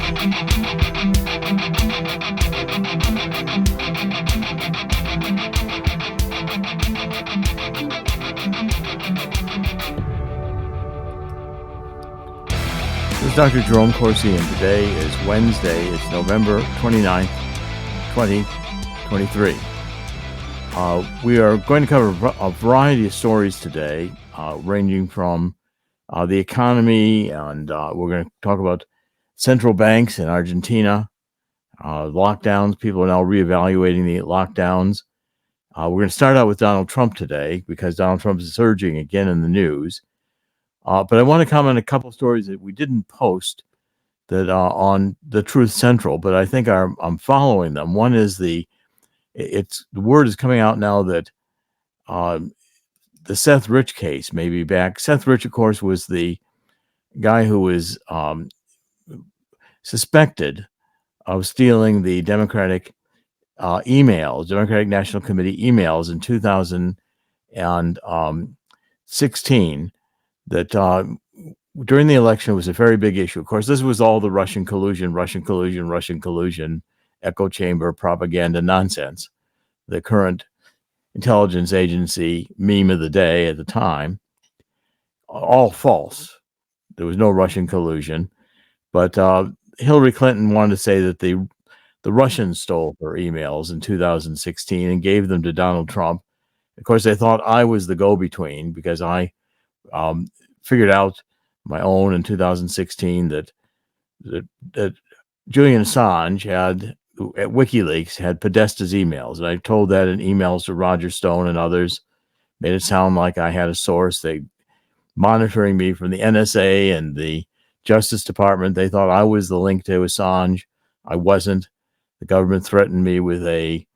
This is Dr. Jerome Corsi, and today is Wednesday. It's November 29th, 2023. We are going to cover a variety of stories today, ranging from the economy, and we're going to talk about central banks in Argentina, lockdowns. People are now reevaluating the lockdowns. We're going to start out with Donald Trump today because Donald Trump is surging again in the news. But I want to comment on a couple stories that we didn't post that on the Truth Central, but I think I'm following them. One is the word is coming out now that the Seth Rich case may be back. Seth Rich, of course, was the guy who was suspected of stealing the Democratic emails, Democratic National Committee emails in 2016. That during the election was a very big issue. Of course, this was all the Russian collusion, echo chamber propaganda nonsense. The current intelligence agency meme of the day at the time, all false. There was no Russian collusion. But Hillary Clinton wanted to say that the Russians stole her emails in 2016 and gave them to Donald Trump. Of course, they thought I was the go-between because I figured out my own in 2016 that Julian Assange at WikiLeaks had Podesta's emails, and I told that in emails to Roger Stone and others. Made it sound like I had a source. They monitoring me from the NSA and the Justice Department. They thought I was the link to Assange. I wasn't. The government threatened me with I'd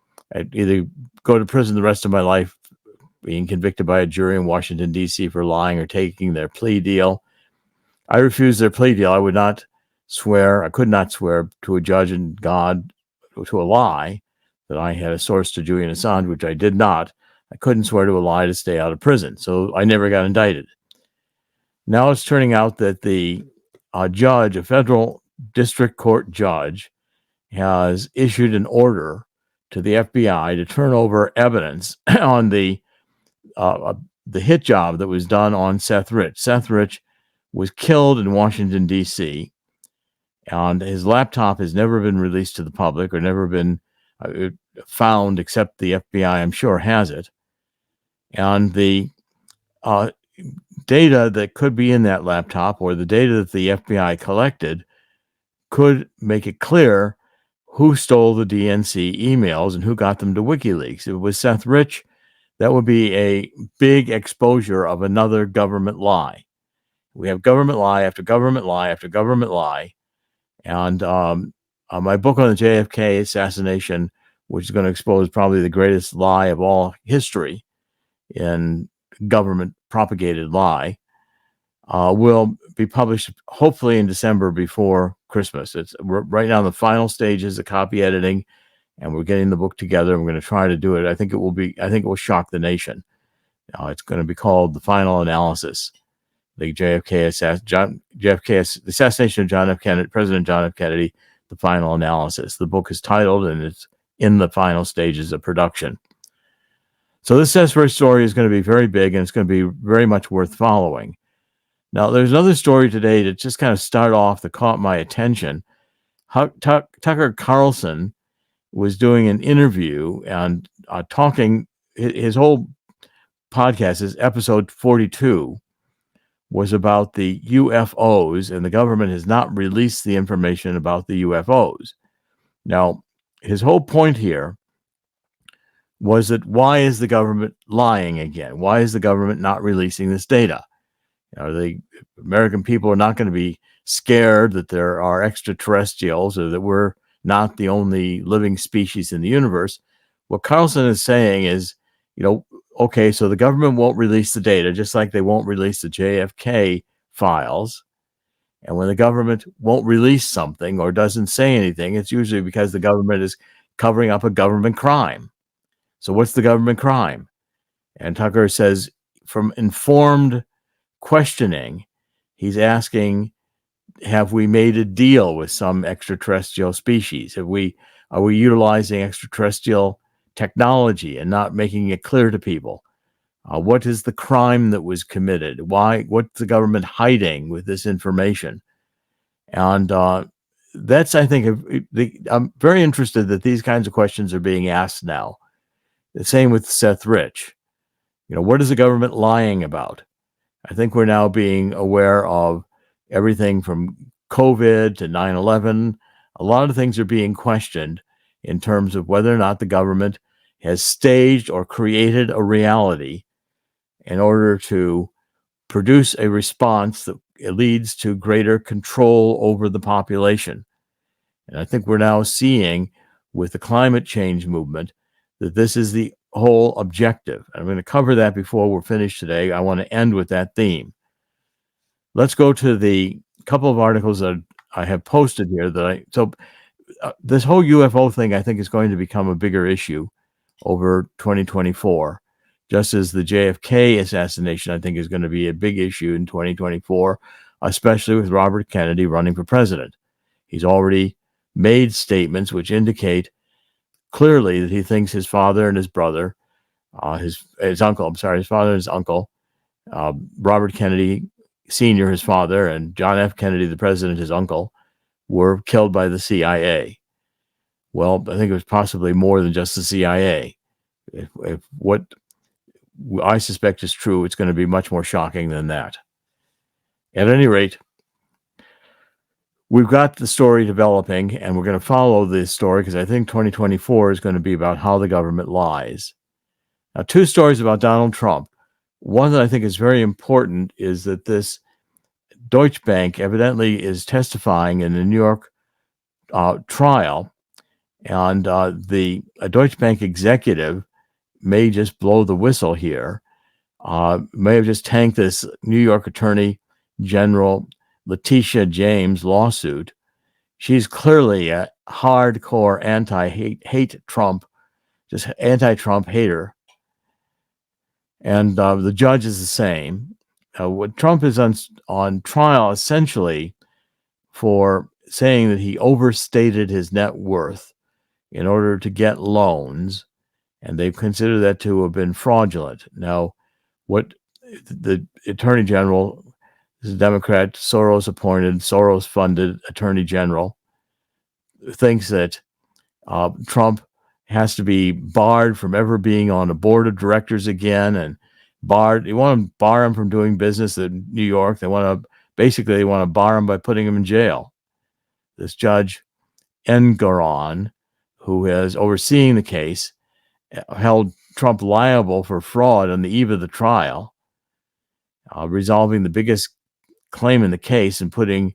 either go to prison the rest of my life, being convicted by a jury in Washington, D.C. for lying, or taking their plea deal. I refused their plea deal. I could not swear to a judge and God, to a lie, that I had a source to Julian Assange, which I did not. I couldn't swear to a lie to stay out of prison. So I never got indicted. Now it's turning out that the judge, a federal district court judge, has issued an order to the FBI to turn over evidence on the hit job that was done on Seth Rich. Seth Rich was killed in Washington, D.C., and his laptop has never been released to the public or never been found, except the FBI, I'm sure, has it. And the data that could be in that laptop, or the data that the FBI collected, could make it clear who stole the DNC emails and who got them to WikiLeaks. If it was Seth Rich, that would be a big exposure of another government lie. We have government lie after government lie after government lie. And my book on the JFK assassination, which is going to expose probably the greatest lie of all history in government propagated lie, will be published hopefully in December before Christmas. We're right now in the final stages of copy editing, and we're getting the book together. We're going to try to do it. I think it will shock the nation. It's going to be called The Final Analysis, the the assassination of John F. Kennedy, President John F. Kennedy, The Final Analysis. The book is titled, and it's in the final stages of production. So this Seth Rich story is going to be very big, and it's going to be very much worth following. Now, there's another story today that just kind of started off that caught my attention. Tucker Carlson was doing an interview and talking. His whole podcast, his episode 42, was about the UFOs, and the government has not released the information about the UFOs. Now, his whole point here was that why is the government lying again? Why is the government not releasing this data? The American people are not going to be scared that there are extraterrestrials or that we're not the only living species in the universe. What Carlson is saying is, okay, so the government won't release the data, just like they won't release the JFK files. And when the government won't release something or doesn't say anything, it's usually because the government is covering up a government crime. So what's the government crime? And Tucker says, from informed questioning, he's asking have we made a deal with some extraterrestrial species? Are we utilizing extraterrestrial technology and not making it clear to people? What is the crime that was committed? What's the government hiding with this information? And that's, I think, I'm very interested that these kinds of questions are being asked now. The same with Seth Rich. What is the government lying about? I think we're now being aware of everything from COVID to 9/11. A lot of things are being questioned in terms of whether or not the government has staged or created a reality in order to produce a response that leads to greater control over the population. And I think we're now seeing with the climate change movement that this is the whole objective. I'm going to cover that before we're finished today. I want to end with that theme. Let's go to the couple of articles that I have posted here. This whole UFO thing, I think, is going to become a bigger issue over 2024. Just as the JFK assassination, I think, is going to be a big issue in 2024, especially with Robert Kennedy running for president. He's already made statements which indicate clearly that he thinks his father and his brother, his father and his uncle, Robert Kennedy Sr., his father, and John F. Kennedy, the president, his uncle, were killed by the CIA. Well, I think it was possibly more than just the CIA. If what I suspect is true, it's going to be much more shocking than that. At any rate, we've got the story developing, and we're going to follow this story because I think 2024 is going to be about how the government lies. Now, two stories about Donald Trump. One that I think is very important is that this Deutsche Bank evidently is testifying in the New York trial, and the Deutsche Bank executive may just blow the whistle here, may have just tanked this New York Attorney General Letitia James lawsuit. She's clearly a hardcore anti-hate Trump, just anti-Trump hater. And the judge is the same. What Trump is on trial essentially for saying that he overstated his net worth in order to get loans, and they consider that to have been fraudulent. Now, what the Attorney General, this is a Democrat, Soros-appointed, Soros-funded Attorney General, thinks that Trump has to be barred from ever being on a board of directors again, and they want to bar him from doing business in New York. They want to bar him by putting him in jail. This Judge Engoron, who is overseeing the case, held Trump liable for fraud on the eve of the trial, resolving the biggest claim in the case and putting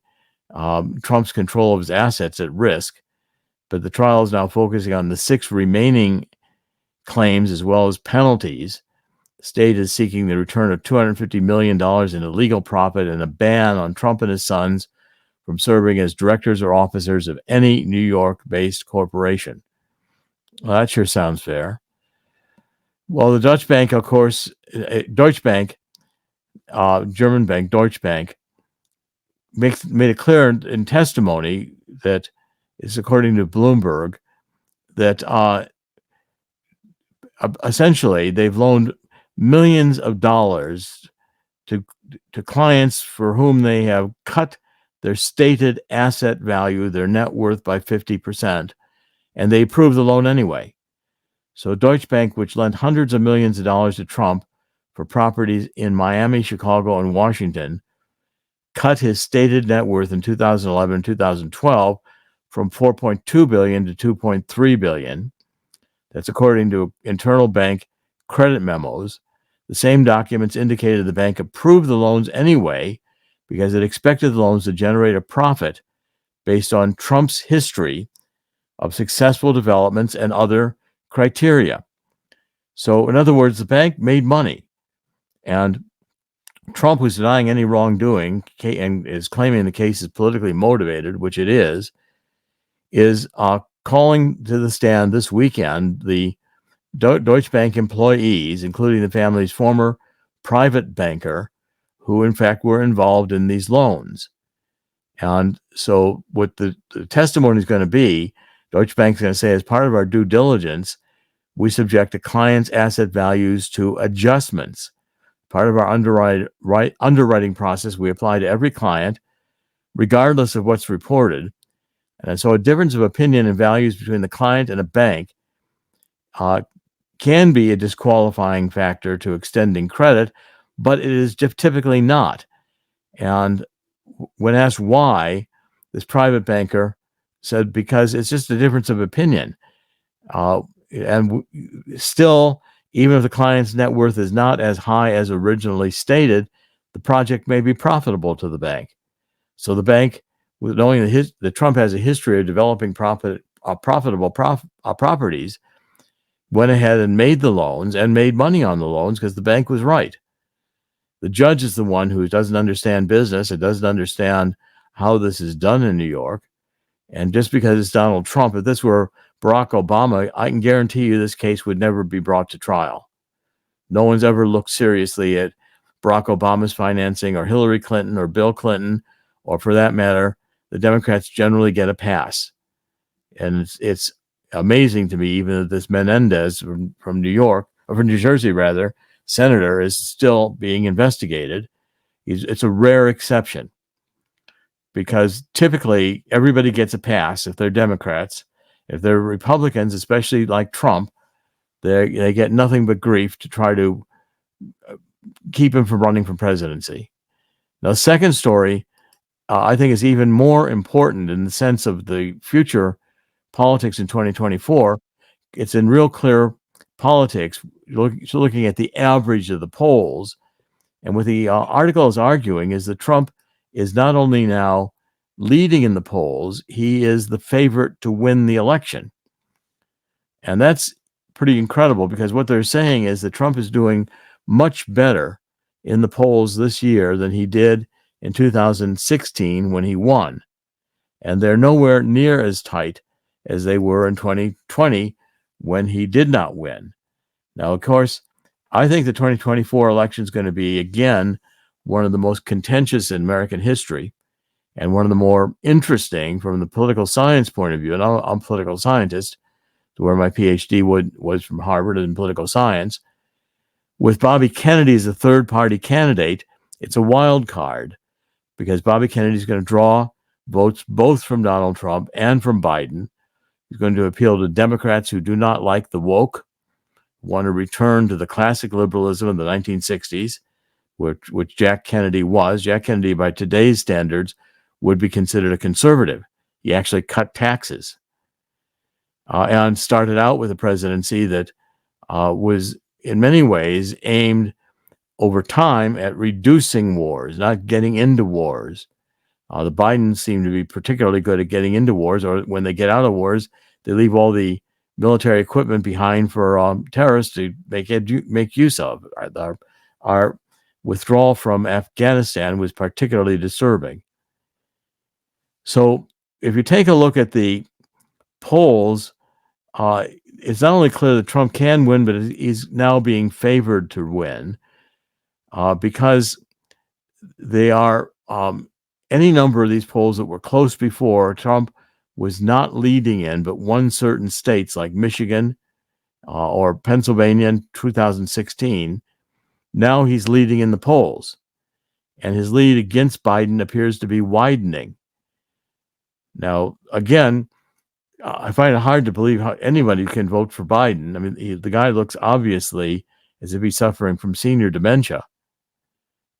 Trump's control of his assets at risk. But the trial is now focusing on the 6 remaining claims as well as penalties. The state is seeking the return of $250 million in illegal profit and a ban on Trump and his sons from serving as directors or officers of any New York-based corporation. Well, that sure sounds fair. Well, the Dutch Bank, of course, Deutsche Bank, German bank, Deutsche Bank, made it clear in testimony that is according to Bloomberg that essentially they've loaned millions of dollars to clients for whom they have cut their stated asset value, their net worth, by 50%, and they approved the loan anyway. So Deutsche Bank, which lent hundreds of millions of dollars to Trump for properties in Miami, Chicago, and Washington, cut his stated net worth in 2011 and 2012 from $4.2 billion to $2.3 billion. That's according to internal bank credit memos. The same documents indicated the bank approved the loans anyway because it expected the loans to generate a profit based on Trump's history of successful developments and other criteria. So, in other words, the bank made money. And Trump, who's denying any wrongdoing and is claiming the case is politically motivated, which it is calling to the stand this weekend the Deutsche Bank employees, including the family's former private banker, who in fact were involved in these loans. And so what the testimony is going to be, Deutsche Bank is going to say, as part of our due diligence, we subject a client's asset values to adjustments. Part of our underwriting process, we apply to every client, regardless of what's reported. And so a difference of opinion and values between the client and a bank can be a disqualifying factor to extending credit, but it is typically not. And when asked why, this private banker said, because it's just a difference of opinion. And still, even if the client's net worth is not as high as originally stated, the project may be profitable to the bank. So the bank, knowing that Trump has a history of developing profitable properties, went ahead and made the loans and made money on the loans because the bank was right. The judge is the one who doesn't understand business and doesn't understand how this is done in New York. And just because it's Donald Trump, if this were Barack Obama, I can guarantee you this case would never be brought to trial. No one's ever looked seriously at Barack Obama's financing or Hillary Clinton or Bill Clinton, or for that matter, the Democrats generally get a pass. And it's amazing to me, even that this Menendez from New York, or from New Jersey rather, senator is still being investigated. It's a rare exception, because typically everybody gets a pass if they're Democrats. If they're Republicans, especially like Trump, they get nothing but grief to try to keep him from running for presidency. Now, the second story, I think, is even more important in the sense of the future politics in 2024. It's in real clear politics, looking at the average of the polls. And what the article is arguing is that Trump is not only now leading in the polls, he is the favorite to win the election. And that's pretty incredible, because what they're saying is that Trump is doing much better in the polls this year than he did in 2016 when he won. And they're nowhere near as tight as they were in 2020 when he did not win. Now, of course, I think the 2024 election is going to be, again, one of the most contentious in American history, and one of the more interesting from the political science point of view. And I'm a political scientist, where my PhD was from Harvard in political science. With Bobby Kennedy as a third-party candidate, it's a wild card, because Bobby Kennedy is going to draw votes both from Donald Trump and from Biden. He's going to appeal to Democrats who do not like the woke, want to return to the classic liberalism of the 1960s, which Jack Kennedy was. Jack Kennedy, by today's standards, would be considered a conservative. He actually cut taxes and started out with a presidency that was in many ways aimed over time at reducing wars, not getting into wars. The Bidens seem to be particularly good at getting into wars, or when they get out of wars, they leave all the military equipment behind for terrorists to make use of. Our withdrawal from Afghanistan was particularly disturbing. So if you take a look at the polls, it's not only clear that Trump can win, but he's now being favored to win, because they are any number of these polls that were close before. Trump was not leading in, but won certain states like Michigan or Pennsylvania in 2016. Now he's leading in the polls, and his lead against Biden appears to be widening. Now, again, I find it hard to believe how anybody can vote for Biden. I mean, the guy looks obviously as if he's suffering from senior dementia.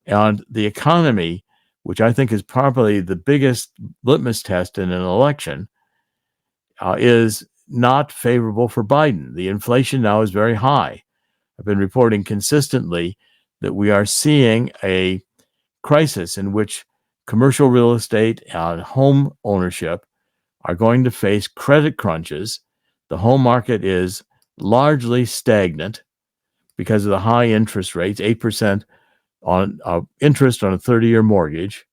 And the economy, which I think is probably the biggest litmus test in an election, is not favorable for Biden. The inflation now is very high. I've been reporting consistently that we are seeing a crisis in which commercial real estate and home ownership are going to face credit crunches. The home market is largely stagnant because of the high interest rates, 8% on interest on a 30-year mortgage.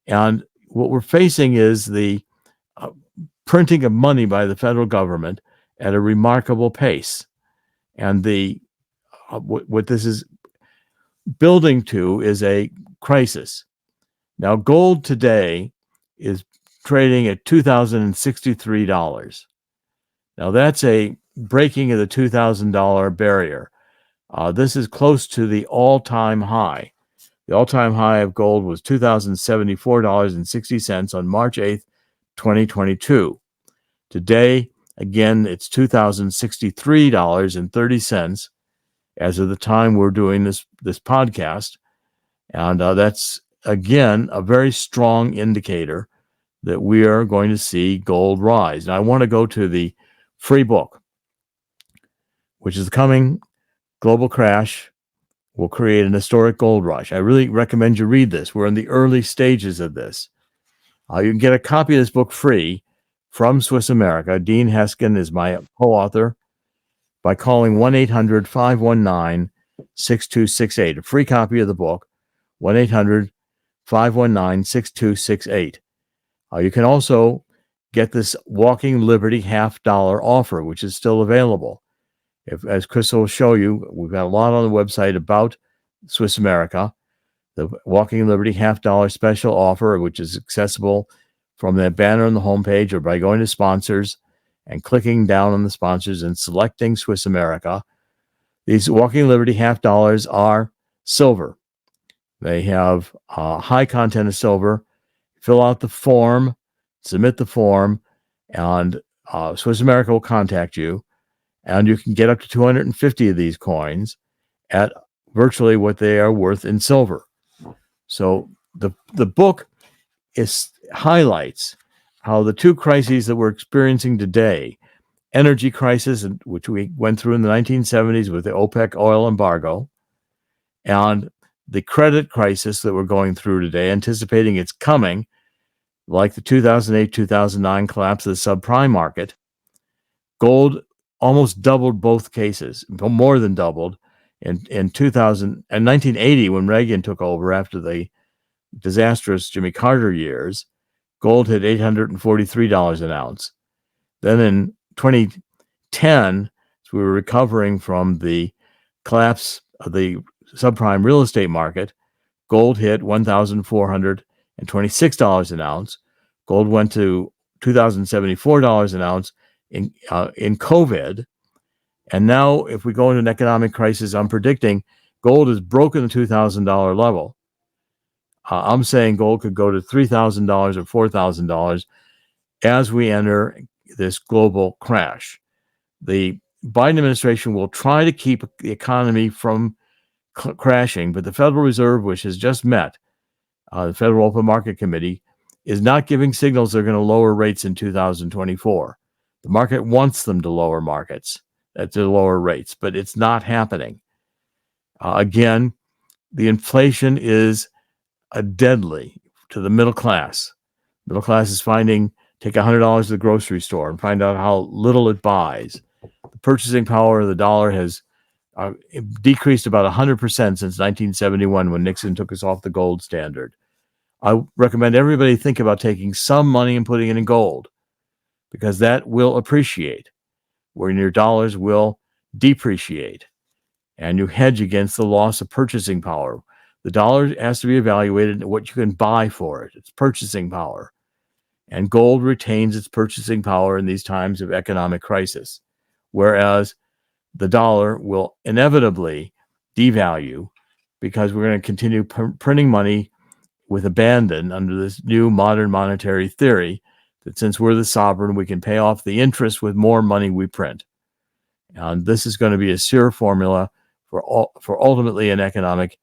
And what we're facing is the printing of money by the federal government at a remarkable pace. And what this is building to is a crisis. Now, gold today is trading at $2,063. Now that's a breaking of the $2,000 barrier. This is close to the all-time high. The all-time high of gold was $2,074.60 on March 8th, 2022. Today, again, it's $2,063.30 as of the time we're doing this podcast. And that's, again, a very strong indicator that we are going to see gold rise. Now, I want to go to the free book, which is coming. Global Crash will create an historic gold rush. I really recommend you read this. We're in the early stages of this. You can get a copy of this book free from Swiss America. Dean Heskin is my co-author, by calling 1-800-519-6268. A free copy of the book, 1-800-519-6268. You can also get this Walking Liberty $50 offer, which is still available. As Chris will show you, we've got a lot on the website about Swiss America. The Walking Liberty $50 special offer, which is accessible from that banner on the homepage or by going to sponsors and clicking down on the sponsors and selecting Swiss America. These Walking Liberty $50 are silver. They have high content of silver. Fill out the form, submit the form, and Swiss America will contact you. And you can get up to 250 of these coins at virtually what they are worth in silver. So the book highlights how the two crises that we're experiencing today, energy crisis, which we went through in the 1970s with the OPEC oil embargo, and the credit crisis that we're going through today, anticipating it's coming, like the 2008-2009 collapse of the subprime market. Gold almost doubled both cases, more than doubled in 1980 when Reagan took over after the disastrous Jimmy Carter years. Gold hit $843 an ounce. Then in 2010, as we were recovering from the collapse of the subprime real estate market, gold hit $1,426 an ounce. Gold went to $2,074 an ounce in COVID. And now, if we go into an economic crisis, I'm predicting gold has broken the $2,000 level. I'm saying gold could go to $3,000 or $4,000 as we enter this global crash. The Biden administration will try to keep the economy from crashing, but the Federal Reserve, which has just met, the Federal Open Market Committee, is not giving signals they're going to lower rates in 2024. The market wants them to lower rates, but it's not happening. Again, the inflation is deadly to the middle class. Middle class is take $100 to the grocery store and find out how little it buys. The purchasing power of the dollar has decreased about 100% since 1971 when Nixon took us off the gold standard. I recommend everybody think about taking some money and putting it in gold, because that will appreciate, when your dollars will depreciate, and you hedge against the loss of purchasing power. The dollar has to be evaluated at what you can buy for it. It's purchasing power. And gold retains its purchasing power in these times of economic crisis, whereas the dollar will inevitably devalue because we're going to continue printing money with abandon under this new modern monetary theory that since we're the sovereign, we can pay off the interest with more money we print. And this is going to be a sure formula for ultimately an economic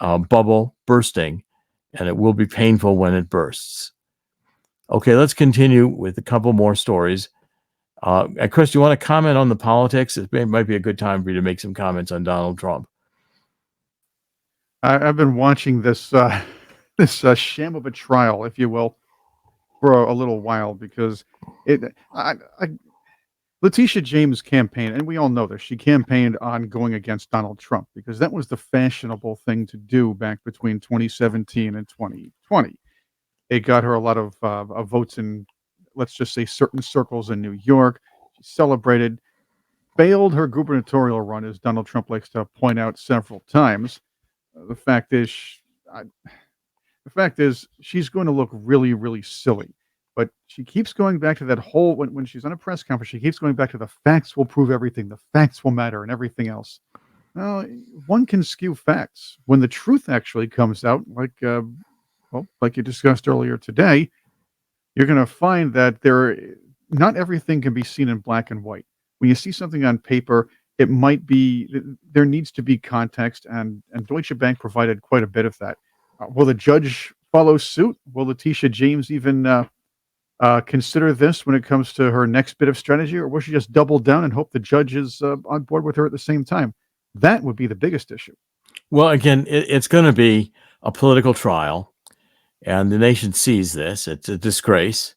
bubble bursting, and it will be painful when it bursts. Okay, let's continue with a couple more stories. Chris, do you want to comment on the politics? It might be a good time for you to make some comments on Donald Trump. I've been watching this sham of a trial, if you will, for a little while, because Letitia James campaigned, and we all know this. She campaigned on going against Donald Trump because that was the fashionable thing to do back between 2017 and 2020. It got her a lot of votes in, let's just say, certain circles in New York. She celebrated, failed her gubernatorial run, as Donald Trump likes to point out several times. The fact is, The fact is, she's going to look really, really silly. But she keeps going back to that whole when she's on a press conference, she keeps going back to the facts will prove everything, the facts will matter, and everything else. Well, one can skew facts. When the truth actually comes out, like you discussed earlier today, you're going to find that not everything can be seen in black and white. When you see something on paper, it might be there needs to be context, and Deutsche Bank provided quite a bit of that. Will the judge follow suit? Will Letitia James even consider this when it comes to her next bit of strategy, or will she just double down and hope the judge is on board with her at the same time? That would be the biggest issue. Well, again, it's going to be a political trial, and the nation sees this. It's a disgrace.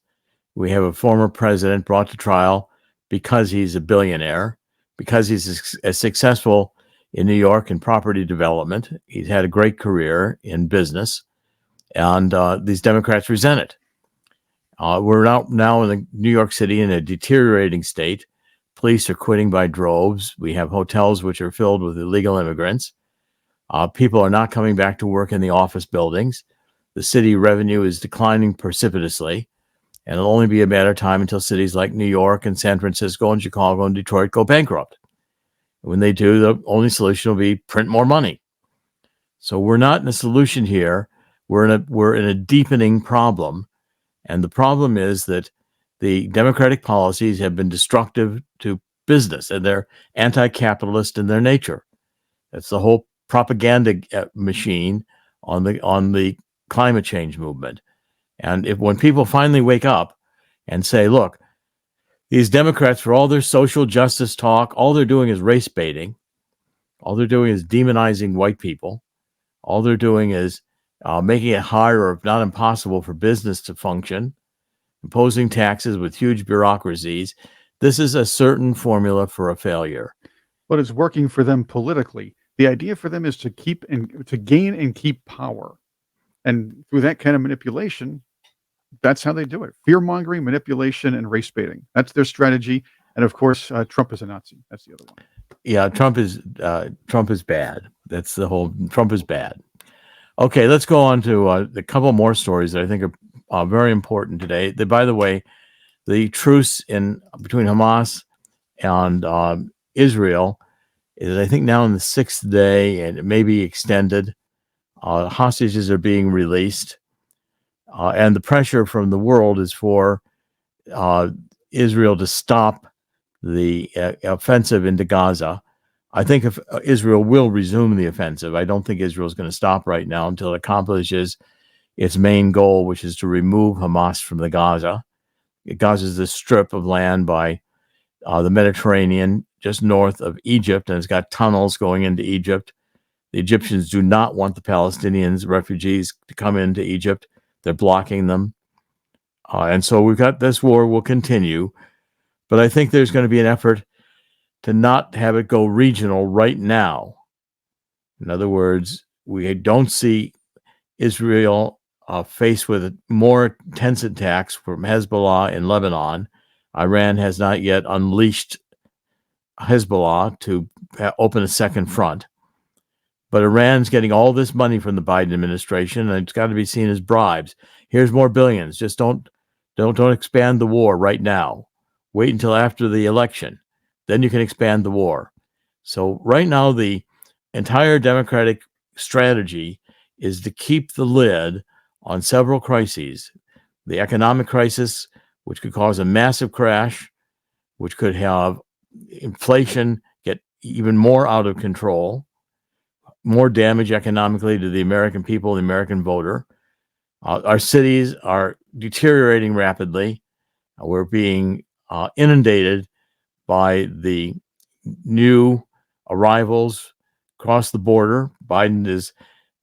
We have a former president brought to trial because he's a billionaire, because he's as successful in New York in property development. He's had a great career in business, and these Democrats resent it. We're now in New York City in a deteriorating state. Police are quitting by droves. We have hotels which are filled with illegal immigrants. People are not coming back to work in the office buildings. The city revenue is declining precipitously, and it'll only be a matter of time until cities like New York and San Francisco and Chicago and Detroit go bankrupt. When they do, the only solution will be print more money. So we're not in a solution here. We're in a deepening problem. And the problem is that the Democratic policies have been destructive to business, and they're anti-capitalist in their nature. That's the whole propaganda machine on the climate change movement. And when people finally wake up and say, look, these Democrats, for all their social justice talk, all they're doing is race baiting. All they're doing is demonizing white people. All they're doing is making it hard or if not impossible for business to function, imposing taxes with huge bureaucracies. This is a certain formula for a failure. But it's working for them politically. The idea for them is to gain and keep power. And through that kind of manipulation, that's how they do it. Fear-mongering, manipulation, and race baiting. That's their strategy. And of course, Trump is a Nazi. That's the other one. Yeah, Trump is bad. That's the whole Trump is bad. Okay, let's go on to a couple more stories that I think are very important today. By the way, the truce between Hamas and Israel is, I think, now in the 6th day, and it may be extended. Hostages are being released, and the pressure from the world is for Israel to stop the offensive into Gaza. I think if Israel will resume the offensive, I don't think Israel is going to stop right now until it accomplishes its main goal, which is to remove Hamas from the Gaza. Gaza is this strip of land by the Mediterranean, just north of Egypt, and it's got tunnels going into Egypt. The Egyptians do not want the Palestinians, refugees, to come into Egypt. They're blocking them. And so we've got this war will continue. But I think there's going to be an effort to not have it go regional right now. In other words, we don't see Israel faced with more intense attacks from Hezbollah in Lebanon. Iran has not yet unleashed Hezbollah to open a second front. But Iran's getting all this money from the Biden administration, and it's got to be seen as bribes. Here's more billions. Just don't expand the war right now. Wait until after the election. Then you can expand the war. So right now, the entire Democratic strategy is to keep the lid on several crises. The economic crisis, which could cause a massive crash, which could have inflation get even more out of control, more damage economically to the American people, the American voter. Our cities are deteriorating rapidly. We're being inundated by the new arrivals across the border. Biden is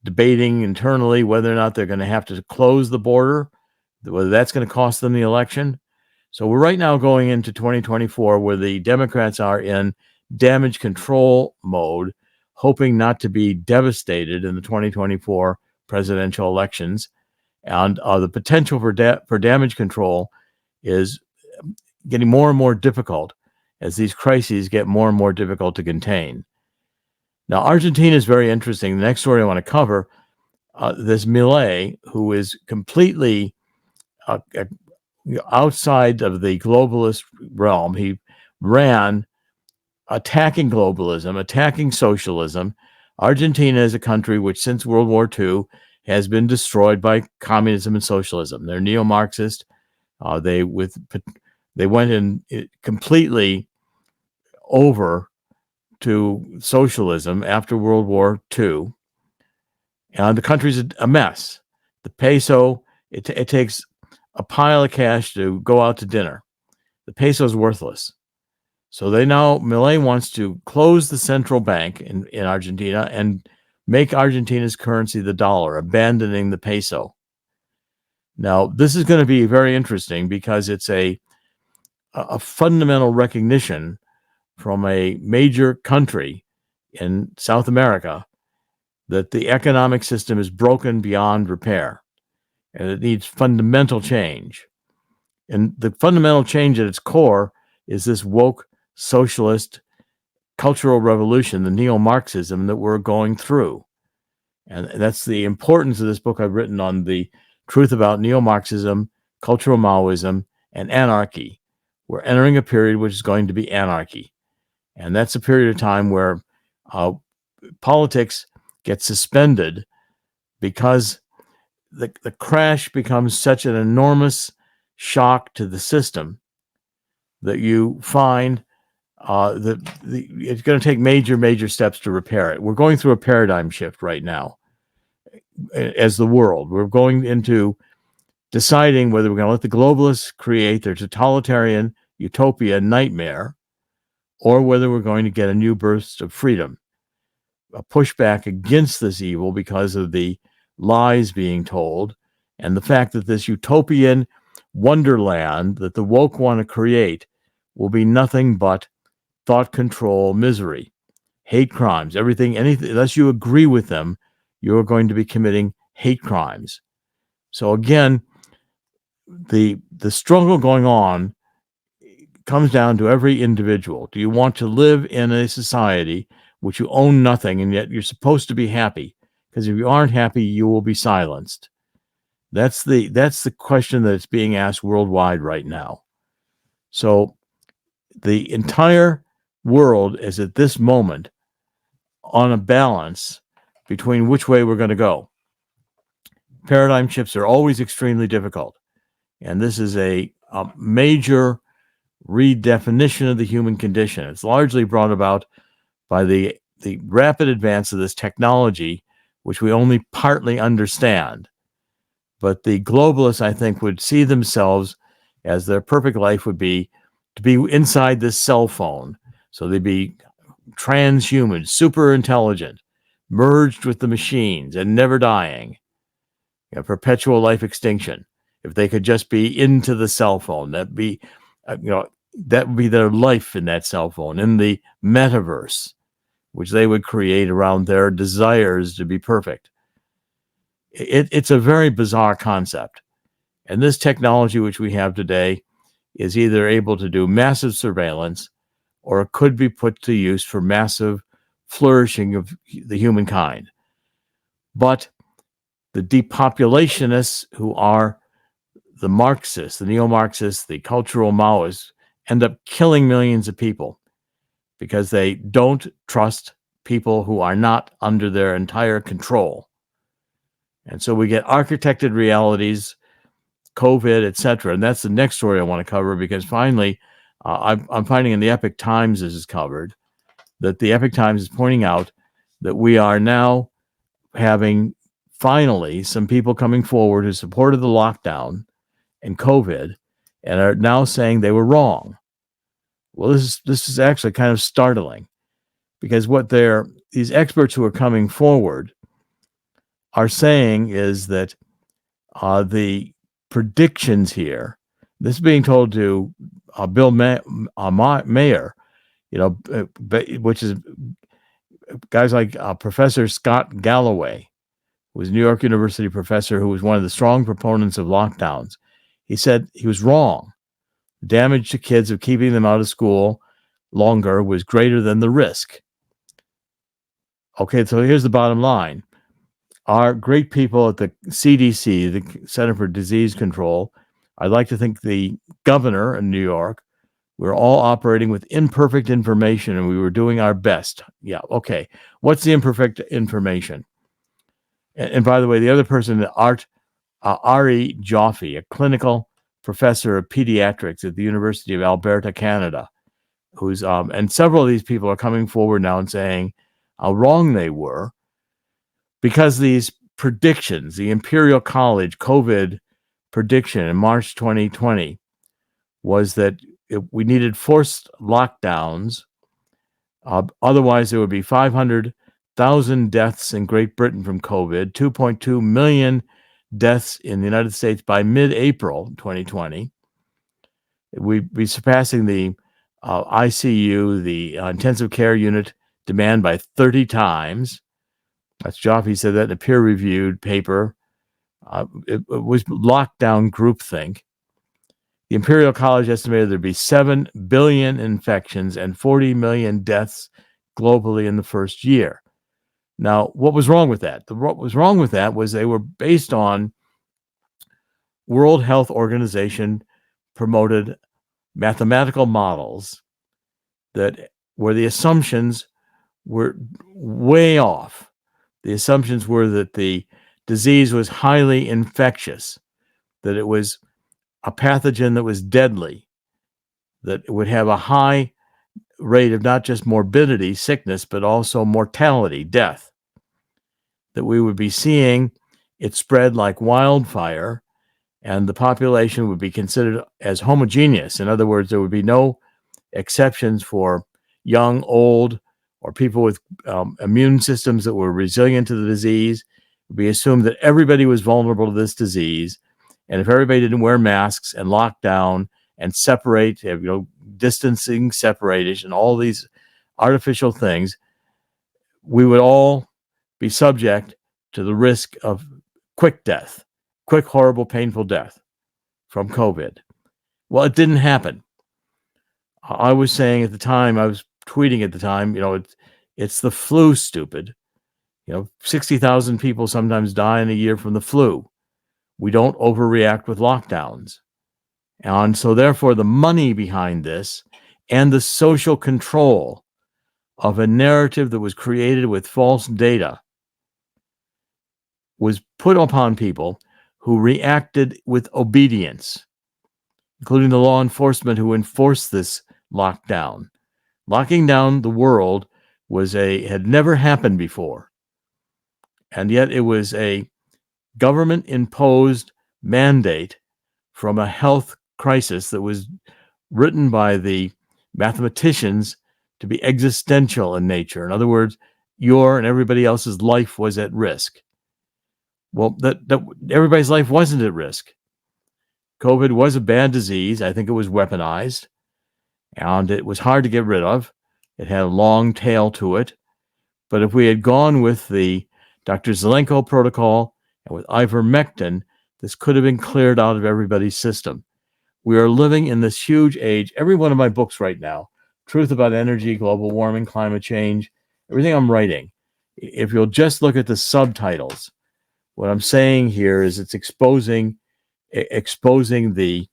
debating internally whether or not they're going to have to close the border, whether that's going to cost them the election. So we're right now going into 2024 where the Democrats are in damage control mode, hoping not to be devastated in the 2024 presidential elections. And the potential for damage control is getting more and more difficult as these crises get more and more difficult to contain. Now, Argentina is very interesting. The next story I want to cover, this Millet, who is completely outside of the globalist realm. He ran attacking globalism, attacking socialism. Argentina is a country which, since World War II, has been destroyed by communism and socialism. They're neo-Marxist. They went in completely over to socialism after World War II, and the country's a mess. The peso, it takes a pile of cash to go out to dinner. The peso is worthless. So Milei wants to close the central bank in Argentina and make Argentina's currency the dollar, abandoning the peso. Now, this is going to be very interesting because it's a fundamental recognition from a major country in South America that the economic system is broken beyond repair and it needs fundamental change. And the fundamental change at its core is this woke socialist cultural revolution, the neo-Marxism that we're going through. And that's the importance of this book I've written on the truth about neo-Marxism, cultural Maoism, and anarchy. We're entering a period which is going to be anarchy. And that's a period of time where politics gets suspended because the crash becomes such an enormous shock to the system that you find that it's going to take major steps to repair it. We're going through a paradigm shift right now as the world. We're going into deciding whether we're going to let the globalists create their totalitarian utopia nightmare or whether we're going to get a new burst of freedom, a pushback against this evil because of the lies being told and the fact that this utopian wonderland that the woke want to create will be nothing but thought control, misery, hate crimes, anything, unless you agree with them, you're going to be committing hate crimes. So again, the struggle going on comes down to every individual. Do you want to live in a society which you own nothing and yet you're supposed to be happy? Because if you aren't happy, you will be silenced. That's the question that's being asked worldwide right now. So the entire world is at this moment on a balance between which way we're going to go. Paradigm shifts are always extremely difficult. And this is a major redefinition of the human condition. It's largely brought about by the rapid advance of this technology, which we only partly understand. But the globalists, I think, would see themselves as their perfect life would be to be inside this cell phone. So they'd be transhuman, super intelligent, merged with the machines and never dying. Perpetual life extinction. If they could just be into the cell phone, that would be their life in that cell phone, in the metaverse, which they would create around their desires to be perfect. It's a very bizarre concept. And this technology which we have today is either able to do massive surveillance or it could be put to use for massive flourishing of the humankind. But the depopulationists who are the Marxists, the neo-Marxists, the cultural Maoists, end up killing millions of people because they don't trust people who are not under their entire control. And so we get architected realities, COVID, etc. And that's the next story I want to cover because finally, I'm finding in the Epoch Times this is covered, that the Epoch Times is pointing out that we are now having finally some people coming forward who supported the lockdown and COVID and are now saying they were wrong. Well, this is actually kind of startling because what these experts who are coming forward are saying is that the predictions here, this is being told to Bill Mayer, which is guys like Professor Scott Galloway, who was a New York University professor who was one of the strong proponents of lockdowns. He said he was wrong. The damage to kids of keeping them out of school longer was greater than the risk. Okay, so here's the bottom line. our great people at the CDC, the Center for Disease Control, I'd like to think the governor in New York, we're all operating with imperfect information and we were doing our best. Yeah, okay. What's the imperfect information? And by the way, the other person, Ari Joffe, a clinical professor of pediatrics at the University of Alberta, Canada, who's and several of these people are coming forward now and saying how wrong they were, because these predictions, the Imperial College COVID prediction in March 2020 was that we needed forced lockdowns. Otherwise, there would be 500,000 deaths in Great Britain from COVID, 2.2 million deaths in the United States by mid-April 2020. We'd be surpassing the ICU, the intensive care unit demand by 30 times. That's Joffe said that in a peer-reviewed paper. It was lockdown groupthink. The Imperial College estimated there'd be 7 billion infections and 40 million deaths globally in the first year. Now, what was wrong with that? What was wrong with that was they were based on World Health Organization promoted mathematical models that where the assumptions were way off. The assumptions were that the disease was highly infectious, that it was a pathogen that was deadly, that it would have a high rate of not just morbidity, sickness, but also mortality, death, that we would be seeing it spread like wildfire, and the population would be considered as homogeneous. In other words, there would be no exceptions for young, old, or people with immune systems that were resilient to the disease. It would be assumed that everybody was vulnerable to this disease. And if everybody didn't wear masks and lock down and separate, distancing, separation, all these artificial things, we would all be subject to the risk of quick death, quick, horrible, painful death from COVID. Well, it didn't happen. I was saying at the time, I was tweeting at the time, it's the flu, stupid. 60,000 people sometimes die in a year from the flu. We don't overreact with lockdowns. And so therefore the money behind this and the social control of a narrative that was created with false data was put upon people who reacted with obedience, including the law enforcement who enforced this lockdown. Locking down the world had never happened before. And yet it was a government-imposed mandate from a health crisis that was written by the mathematicians to be existential in nature. In other words, your and everybody else's life was at risk. Well, that everybody's life wasn't at risk. COVID was a bad disease. I think it was weaponized, and it was hard to get rid of. It had a long tail to it. But if we had gone with the Dr. Zelenko protocol and with ivermectin, this could have been cleared out of everybody's system. We are living in this huge age. Every one of my books right now, Truth About Energy, Global Warming, Climate Change, everything I'm writing, if you'll just look at the subtitles, what I'm saying here is it's exposing the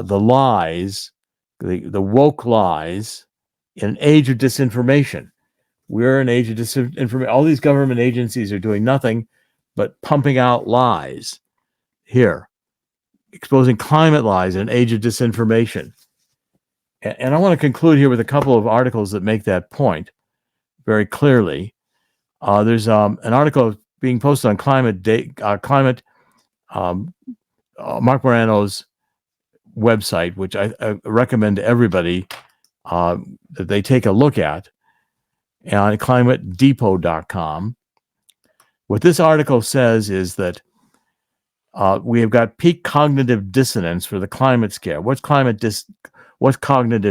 lies, the woke lies in an age of disinformation. We're in an age of disinformation. All these government agencies are doing nothing but pumping out lies here, exposing climate lies in an age of disinformation. And I want to conclude here with a couple of articles that make that point very clearly. There's an article being posted on Mark Morano's website, which I recommend to everybody that they take a look at, on climatedepot.com. What this article says is that we have got peak cognitive dissonance for the climate scare. What's cognitive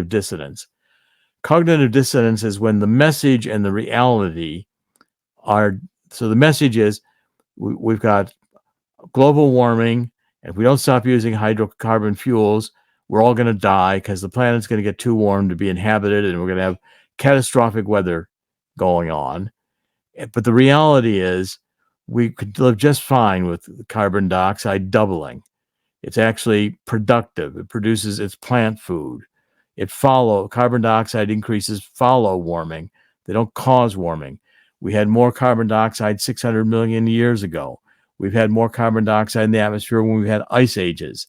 dissonance? Cognitive dissonance is when the message and the reality are. So the message is we've got global warming, and if we don't stop using hydrocarbon fuels, we're all going to die because the planet's going to get too warm to be inhabited, and we're going to have catastrophic weather going on. But the reality is we could live just fine with carbon dioxide doubling. It's actually productive. It produces its plant food. Carbon dioxide increases follow warming. They don't cause warming. We had more carbon dioxide 600 million years ago. We've had more carbon dioxide in the atmosphere when we've had ice ages.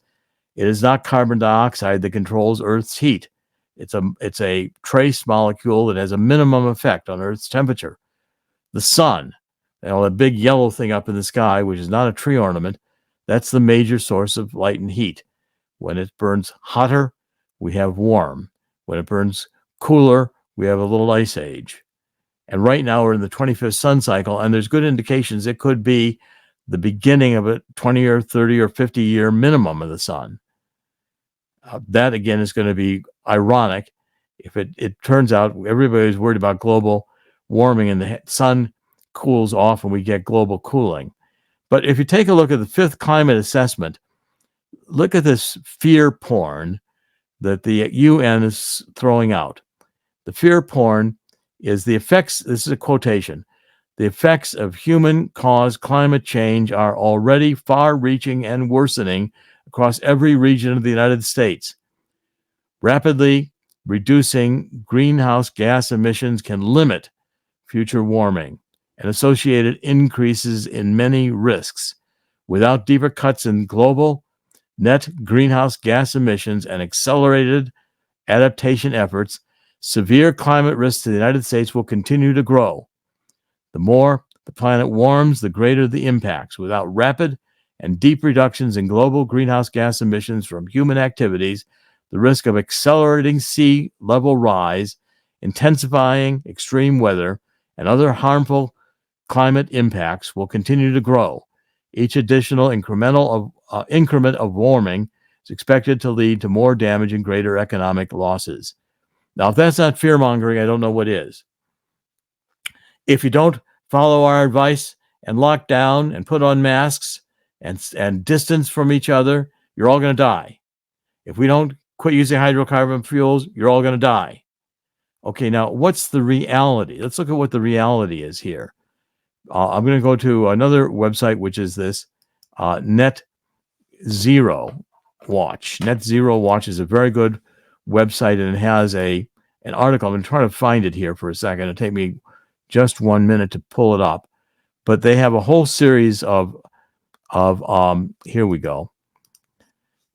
It is not carbon dioxide that controls Earth's heat. It's a trace molecule that has a minimum effect on Earth's temperature. The sun, that big yellow thing up in the sky, which is not a tree ornament, that's the major source of light and heat. When it burns hotter, we have warm. When it burns cooler, we have a little ice age. And right now we're in the 25th sun cycle, and there's good indications it could be the beginning of a 20 or 30 or 50 year minimum of the sun. That, again, is going to be ironic if it turns out everybody's worried about global warming and the sun cools off and we get global cooling. But if you take a look at the fifth climate assessment, look at this fear porn that the UN is throwing out. The fear porn is the effects, this is a quotation, the effects of human-caused climate change are already far-reaching and worsening across every region of the United States. Rapidly reducing greenhouse gas emissions can limit future warming and associated increases in many risks. Without deeper cuts in global net greenhouse gas emissions and accelerated adaptation efforts, severe climate risks to the United States will continue to grow. The more the planet warms, the greater the impacts. Without rapid and deep reductions in global greenhouse gas emissions from human activities, the risk of accelerating sea level rise, intensifying extreme weather, and other harmful climate impacts will continue to grow. Each additional increment of warming is expected to lead to more damage and greater economic losses. Now, if that's not fear-mongering, I don't know what is. If you don't follow our advice and lock down and put on masks and distance from each other, you're all going to die. If we don't quit using hydrocarbon fuels, you're all going to die. Okay, now what's the reality? Let's look at what the reality is here. I'm going to go to another website, which is this Net Zero Watch. Net Zero Watch is a very good website, and it has an article. I'm going to try to find it here for a second. It'll take me just 1 minute to pull it up. But they have a whole series of here we go.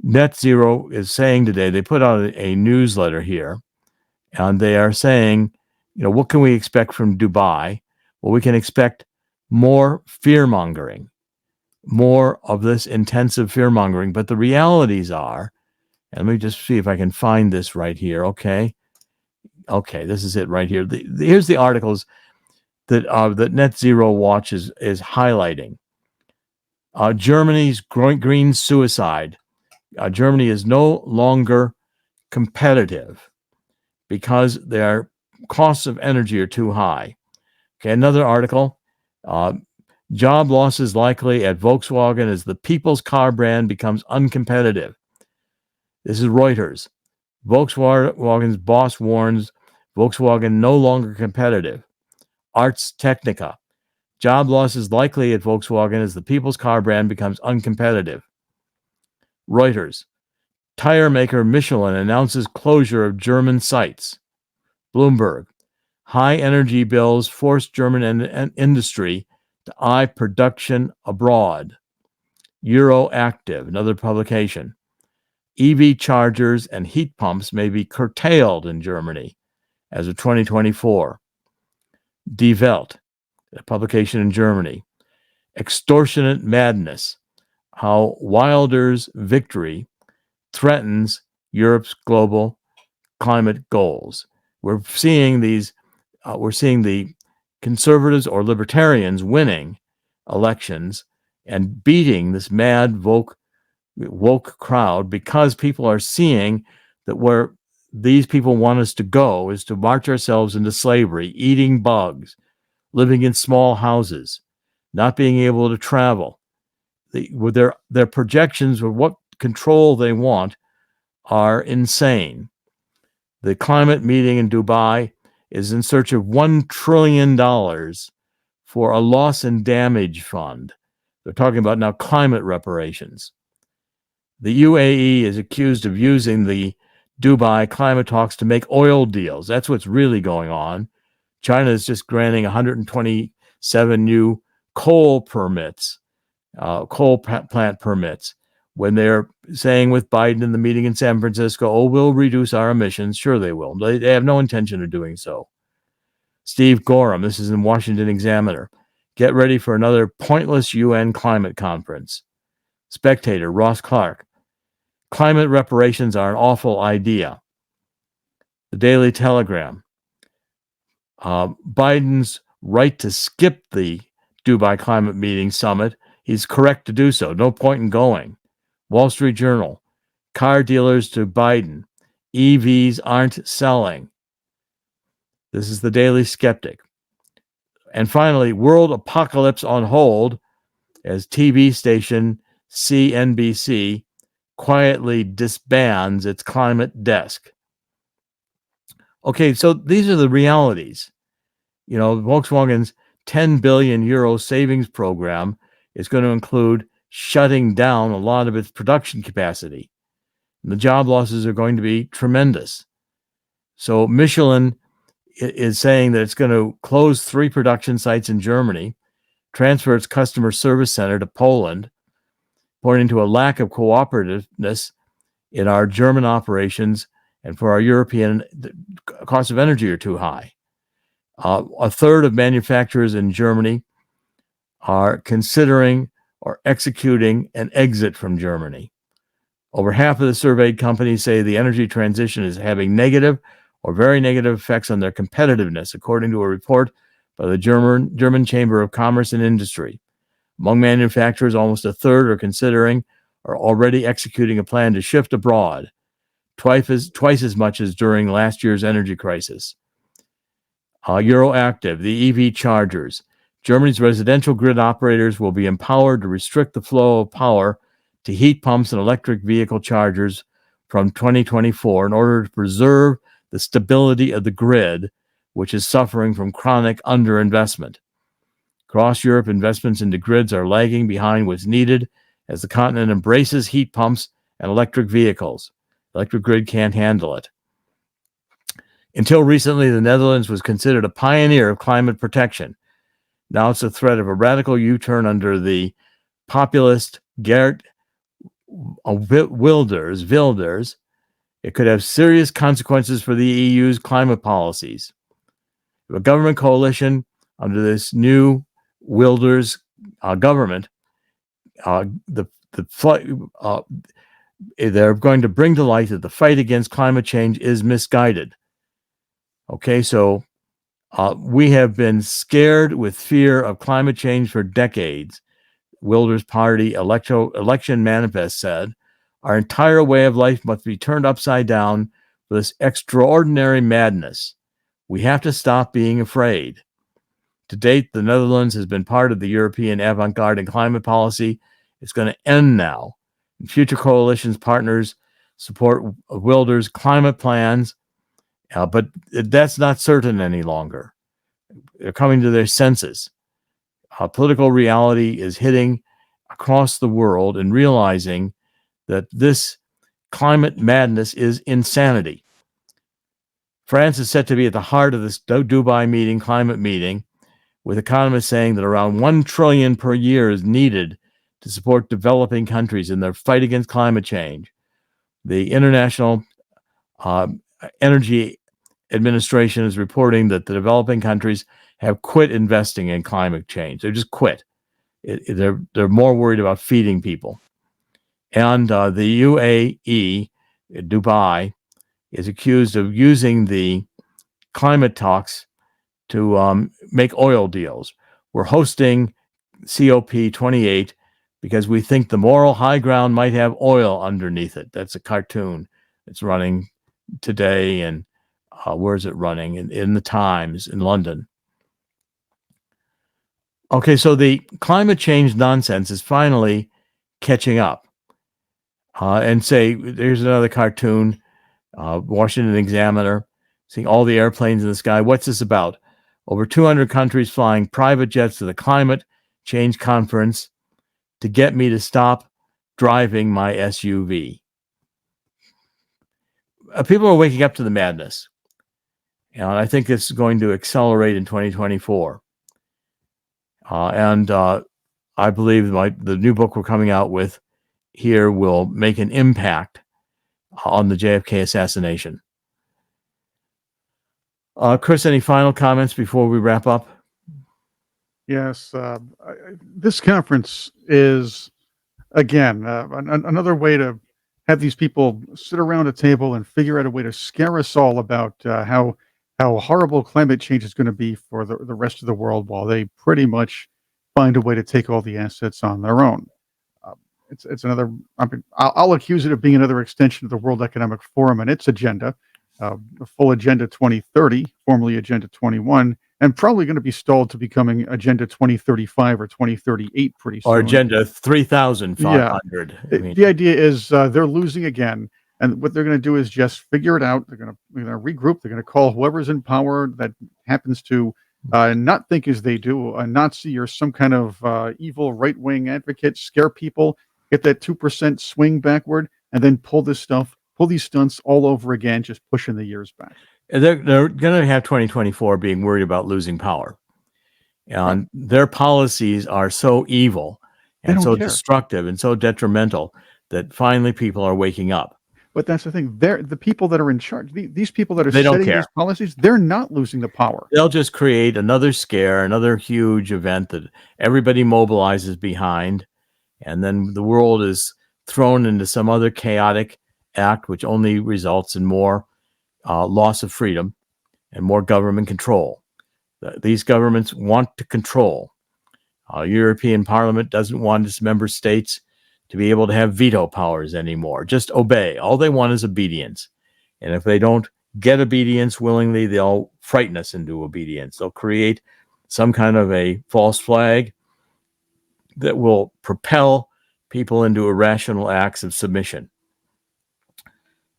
Net Zero is saying today, they put out a newsletter here, and they are saying, what can we expect from Dubai? Well, we can expect more fear-mongering, more of this intensive fear-mongering. But the realities are, and let me just see if I can find this right here. Okay, this is it right here. Here's the articles that Net Zero Watch is highlighting. Germany's green suicide. Germany is no longer competitive because their costs of energy are too high. Okay, another article. Job losses likely at Volkswagen as the people's car brand becomes uncompetitive. This is Reuters. Volkswagen's boss warns Volkswagen no longer competitive. Ars Technica. Job losses likely at Volkswagen as the people's car brand becomes uncompetitive. Reuters. Tire maker Michelin announces closure of German sites. Bloomberg. High energy bills force German industry to eye production abroad. Euroactiv, another publication. EV chargers and heat pumps may be curtailed in Germany as of 2024. Die Welt, a publication in Germany. Extortionate madness, how Wilder's victory threatens Europe's global climate goals. We're seeing the conservatives or libertarians winning elections and beating this mad woke crowd because people are seeing that where these people want us to go is to march ourselves into slavery, eating bugs, living in small houses, not being able to travel. With their projections of what control they want are insane. The climate meeting in Dubai is in search of $1 trillion for a loss and damage fund. They're talking about now climate reparations. The UAE is accused of using the Dubai climate talks to make oil deals. That's what's really going on. China is just granting 127 new coal permits, coal plant permits, when they're saying with Biden in the meeting in San Francisco, oh, we'll reduce our emissions. Sure, they will. They have no intention of doing so. Steve Gorham, this is in Washington Examiner, get ready for another pointless UN climate conference. Spectator, Ross Clark, climate reparations are an awful idea. The Daily Telegram, Biden's right to skip the Dubai climate meeting summit. He's correct to do so. No point in going. Wall Street Journal, car dealers to Biden, EVs aren't selling. This is the Daily Skeptic. And finally, world apocalypse on hold as TV station CNBC quietly disbands its climate desk. Okay, so these are the realities. You know, Volkswagen's 10 billion euro savings program is going to include shutting down a lot of its production capacity. And the job losses are going to be tremendous. So Michelin is saying that it's going to close 3 production sites in Germany, transfer its customer service center to Poland, pointing to a lack of cooperativeness in our German operations, and for our European, the cost of energy are too high. A third of manufacturers in Germany are considering or executing an exit from Germany. Over half of the surveyed companies say the energy transition is having negative or very negative effects on their competitiveness, according to a report by the German Chamber of Commerce and Industry. Among manufacturers, almost a third are considering or already executing a plan to shift abroad, twice as much as during last year's energy crisis. Euroactiv, the EV chargers. Germany's residential grid operators will be empowered to restrict the flow of power to heat pumps and electric vehicle chargers from 2024 in order to preserve the stability of the grid, which is suffering from chronic underinvestment. Across Europe, investments into grids are lagging behind what's needed as the continent embraces heat pumps and electric vehicles. Electric grid can't handle it. Until recently, the Netherlands was considered a pioneer of climate protection. Now it's a threat of a radical U-turn under the populist Geert Wilders. It could have serious consequences for the EU's climate policies. A government coalition under this new Wilders government, they're going to bring to light that the fight against climate change is misguided. Okay, so we have been scared with fear of climate change for decades. Wilders' party election manifest said, our entire way of life must be turned upside down for this extraordinary madness. We have to stop being afraid. To date, the Netherlands has been part of the European avant-garde in climate policy. It's going to end now. And future coalitions partners support Wilders' climate plans, but that's not certain any longer. They're coming to their senses. Political reality is hitting across the world and realizing that this climate madness is insanity. France is set to be at the heart of this Dubai meeting, climate meeting, with economists saying that around $1 trillion per year is needed to support developing countries in their fight against climate change. The International Energy Administration is reporting that the developing countries have quit investing in climate change. They just quit. They're more worried about feeding people. And the UAE, Dubai, is accused of using the climate talks to make oil deals. We're hosting COP28 because we think the moral high ground might have oil underneath it. That's a cartoon. It's running today, and where is it running? In the Times in London. Okay, so the climate change nonsense is finally catching up. And say, there's another cartoon, Washington Examiner, seeing all the airplanes in the sky. What's this about? Over 200 countries flying private jets to the climate change conference to get me to stop driving my SUV. People are waking up to the madness. And I think it's going to accelerate in 2024. I believe the new book we're coming out with here will make an impact on the JFK assassination. Chris, any final comments before we wrap up? Yes. This conference is, again, another way to have these people sit around a table and figure out a way to scare us all about how horrible climate change is going to be for the rest of the world, while they pretty much find a way to take all the assets on their own. It's another. I'll accuse it of being another extension of the World Economic Forum and its agenda, the full Agenda 2030, formerly Agenda 21, and probably going to be stalled to becoming Agenda 2035 or 2038 pretty soon. Or Agenda 3,500. Yeah. The idea is they're losing again, and what they're going to do is just figure it out. They're going to regroup. They're going to call whoever's in power that happens to not think as they do, a Nazi or some kind of evil right-wing advocate, scare people, get that 2% swing backward, and then pull these stunts all over again, just pushing the years back. They're going to have 2024 being worried about losing power. And their policies are so evil and so destructive and so detrimental that finally people are waking up. But that's the thing. They're the people that are in charge. These people that are setting these policies, they're not losing the power. They'll just create another scare, another huge event that everybody mobilizes behind. And then the world is thrown into some other chaotic act, which only results in more loss of freedom and more government control. These governments want to control. European Parliament doesn't want its member states to be able to have veto powers anymore. Just obey. All they want is obedience. And if they don't get obedience willingly, they'll frighten us into obedience. They'll create some kind of a false flag that will propel people into irrational acts of submission.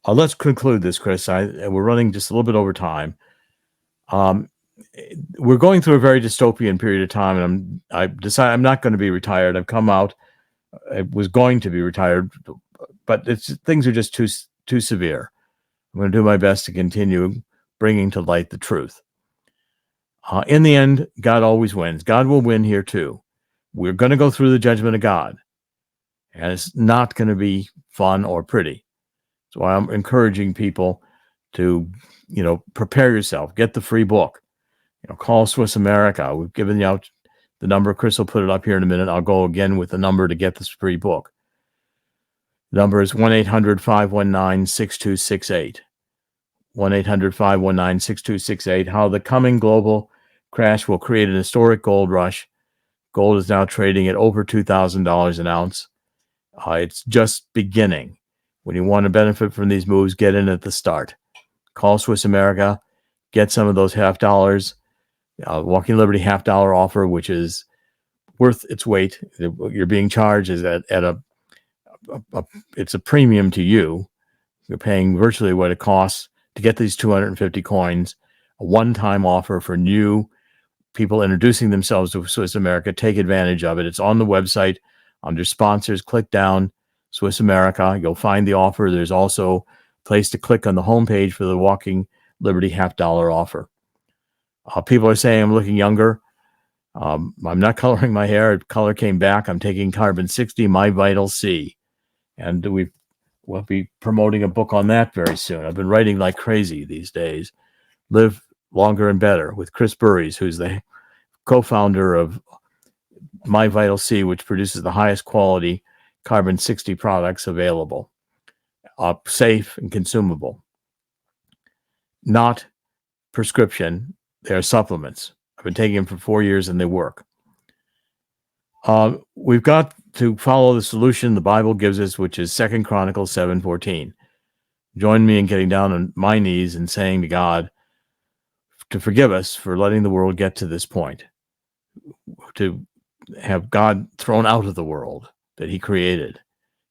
Let's conclude this, Chris. We're running just a little bit over time. We're going through a very dystopian period of time, and I've decided I'm not going to be retired. I've come out. I was going to be retired, but things are just too severe. I'm going to do my best to continue bringing to light the truth. In the end, God always wins. God will win here too. We're going to go through the judgment of God, and it's not going to be fun or pretty. So I'm encouraging people to, prepare yourself, get the free book, call Swiss America. We've given you out the number. Chris will put it up here in a minute. I'll go again with the number to get this free book. The number is 1-800-519-6268. 1-800-519-6268. How the coming global crash will create an historic gold rush. Gold is now trading at over $2,000 an ounce. It's just beginning. When you want to benefit from these moves, get in at the start. Call Swiss America, get some of those $50. Walking Liberty $50 offer, which is worth its weight. You're being charged is at it's a premium to you. You're paying virtually what it costs to get these 250 coins. A one-time offer for new people introducing themselves to Swiss America. Take advantage of it. It's on the website under sponsors. Click down Swiss America. You'll find the offer. There's also a place to click on the homepage for the Walking Liberty $50 offer. People are saying I'm looking younger. I'm not coloring my hair. Color came back. I'm taking carbon 60, My Vital C. And we'll be promoting a book on that very soon. I've been writing like crazy these days. Live Longer and Better with Chris Burries, who's the co-founder of My Vital C, which produces the highest quality carbon 60 products available, safe and consumable. Not prescription. They are supplements. I've been taking them for 4 years and they work. We've got to follow the solution the Bible gives us, which is 2 Chronicles 7:14. Join me in getting down on my knees and saying to God to forgive us for letting the world get to this point, to have God thrown out of the world that he created.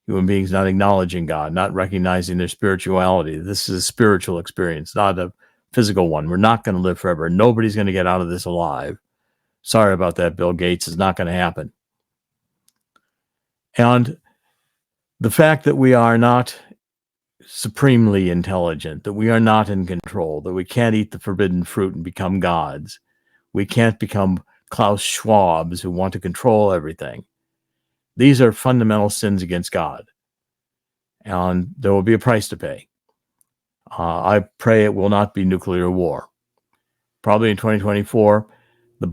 Human beings not acknowledging God, not recognizing their spirituality. This is a spiritual experience, not a physical one. We're not going to live forever. Nobody's going to get out of this alive. Sorry about that, Bill Gates. It's not going to happen. And the fact that we are not supremely intelligent, that we are not in control, that we can't eat the forbidden fruit and become gods, we can't become Klaus Schwabs who want to control everything. These are fundamental sins against God. And there will be a price to pay. I pray it will not be nuclear war. Probably in 2024, the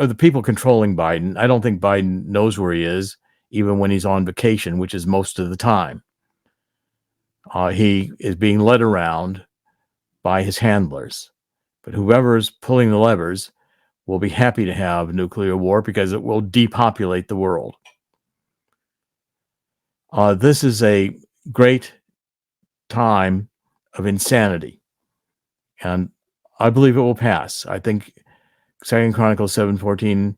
the people controlling Biden, I don't think Biden knows where he is, even when he's on vacation, which is most of the time. He is being led around by his handlers. But whoever is pulling the levers will be happy to have nuclear war because it will depopulate the world. This is a great time of insanity, and I believe it will pass. I think 2 Chronicles 7:14,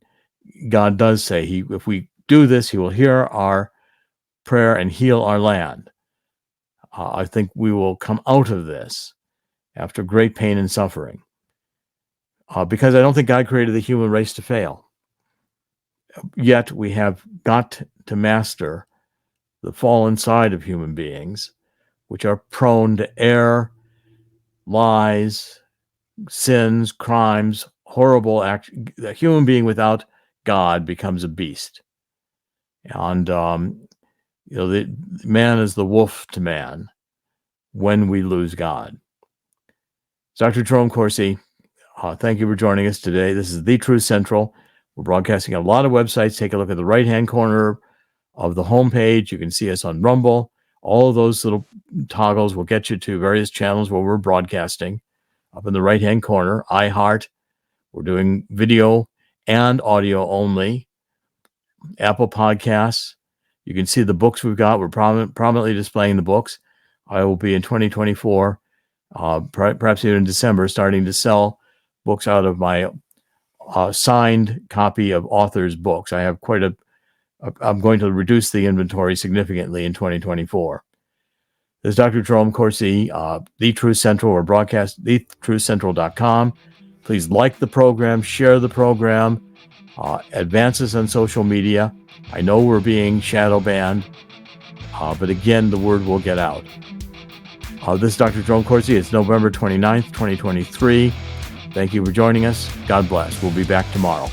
God does say, if we do this, he will hear our prayer and heal our land. I think we will come out of this after great pain and suffering, because I don't think God created the human race to fail. Yet we have got to master the fallen side of human beings, which are prone to error, lies, sins, crimes, horrible acts. A human being without God becomes a beast. And, the man is the wolf to man when we lose God. Dr. Jerome Corsi, thank you for joining us today. This is the Truth Central. We're broadcasting on a lot of websites. Take a look at the right-hand corner of the homepage. You can see us on Rumble. All of those little toggles will get you to various channels where we're broadcasting. Up in the right-hand corner, iHeart. We're doing video and audio only. Apple Podcasts. You can see the books we've got. We're prominently displaying the books. I will be in 2024, perhaps even in December, starting to sell books out of my signed copy of authors' books. I have I'm going to reduce the inventory significantly in 2024. This is Dr. Jerome Corsi, The Truth Central, or broadcast thetruthcentral.com. Please like the program, share the program, advance us on social media. I know we're being shadow banned, but again, the word will get out. This is Dr. Jerome Corsi. It's November 29th, 2023. Thank you for joining us. God bless. We'll be back tomorrow.